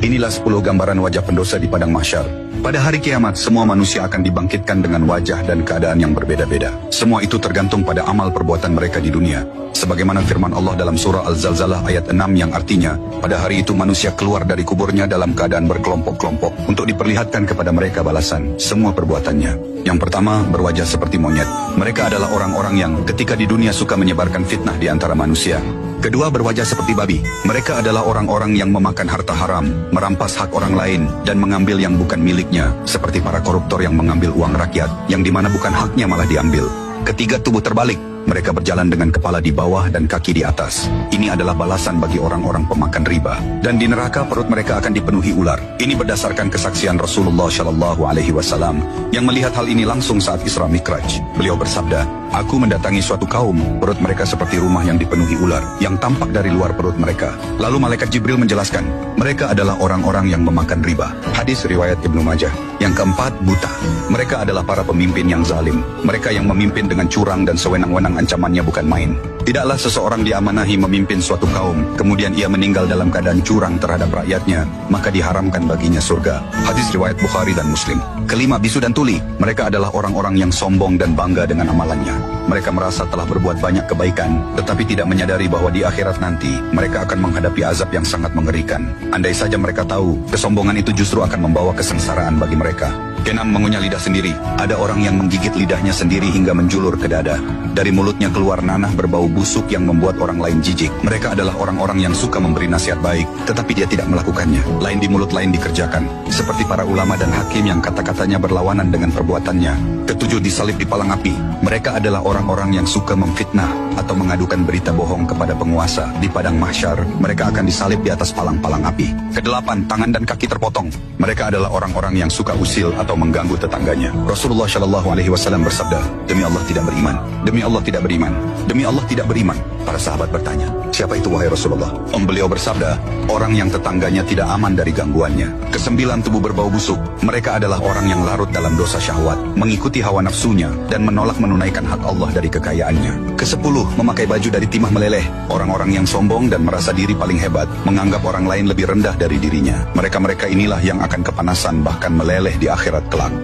Inilah 10 gambaran wajah pendosa di padang mahsyar. Pada hari kiamat, semua manusia akan dibangkitkan dengan wajah dan keadaan yang berbeda-beda. Semua itu tergantung pada amal perbuatan mereka di dunia. Sebagaimana firman Allah dalam surah Al-Zalzalah ayat 6 yang artinya, pada hari itu manusia keluar dari kuburnya dalam keadaan berkelompok-kelompok untuk diperlihatkan kepada mereka balasan semua perbuatannya. Yang pertama, berwajah seperti monyet. Mereka adalah orang-orang yang ketika di dunia suka menyebarkan fitnah di antara manusia. Kedua, berwajah seperti babi. Mereka adalah orang-orang yang memakan harta haram, merampas hak orang lain, dan mengambil yang bukan miliknya, seperti para koruptor yang mengambil uang rakyat, yang dimana bukan haknya malah diambil. Ketiga, tubuh terbalik. Mereka berjalan dengan kepala di bawah dan kaki di atas. Ini adalah balasan bagi orang-orang pemakan riba. Dan di neraka perut mereka akan dipenuhi ular. Ini berdasarkan kesaksian Rasulullah Shallallahu Alaihi Wasallam yang melihat hal ini langsung saat Isra Mikraj. Beliau bersabda, "Aku mendatangi suatu kaum, perut mereka seperti rumah yang dipenuhi ular, yang tampak dari luar perut mereka." Lalu malaikat Jibril menjelaskan, mereka adalah orang-orang yang memakan riba. Hadis riwayat Ibnu Majah. Yang keempat, buta. Mereka adalah para pemimpin yang zalim. Mereka yang memimpin dengan curang dan sewenang-wenang, ancamannya bukan main. Tidaklah seseorang diamanahi memimpin suatu kaum, kemudian ia meninggal dalam keadaan curang terhadap rakyatnya, maka diharamkan baginya surga. Hadis riwayat Bukhari dan Muslim. Kelima, bisu dan tuli. Mereka adalah orang-orang yang sombong dan bangga dengan amalannya. Mereka merasa telah berbuat banyak kebaikan, tetapi tidak menyadari bahwa di akhirat nanti, mereka akan menghadapi azab yang sangat mengerikan. Andai saja mereka tahu, kesombongan itu justru akan membawa kesengsaraan bagi mereka. Keenam, mengunyah lidah sendiri. Ada orang yang menggigit lidahnya sendiri hingga menjulur ke dada. Dari mulutnya keluar nanah berbau busuk yang membuat orang lain jijik. Mereka adalah orang-orang yang suka memberi nasihat baik, tetapi dia tidak melakukannya. Lain di mulut, lain dikerjakan. Seperti para ulama dan hakim yang kata-katanya berlawanan dengan perbuatannya. Ketujuh, disalib di palang api. Mereka adalah orang-orang yang suka memfitnah atau mengadukan berita bohong kepada penguasa. Di padang mahsyar, mereka akan disalib di atas palang-palang api. Kedelapan, tangan dan kaki terpotong. Mereka adalah orang-orang yang suka usil atau mengganggu tetangganya. Rasulullah Shallallahu Alaihi Wasallam bersabda, "Demi Allah tidak beriman, demi Allah tidak beriman, demi Allah tidak beriman." Para sahabat bertanya, "Siapa itu wahai Rasulullah?" Beliau bersabda, "Orang yang tetangganya tidak aman dari gangguannya." Kesembilan, tubuh berbau busuk. Mereka adalah orang yang larut dalam dosa syahwat, mengikuti hawa nafsunya, dan menolak menunaikan hak Allah dari kekayaannya. Kesepuluh, memakai baju dari timah meleleh. Orang-orang yang sombong dan merasa diri paling hebat, menganggap orang lain lebih rendah dari dirinya. Mereka-mereka inilah yang akan kepanasan bahkan meleleh di akhirat kelak.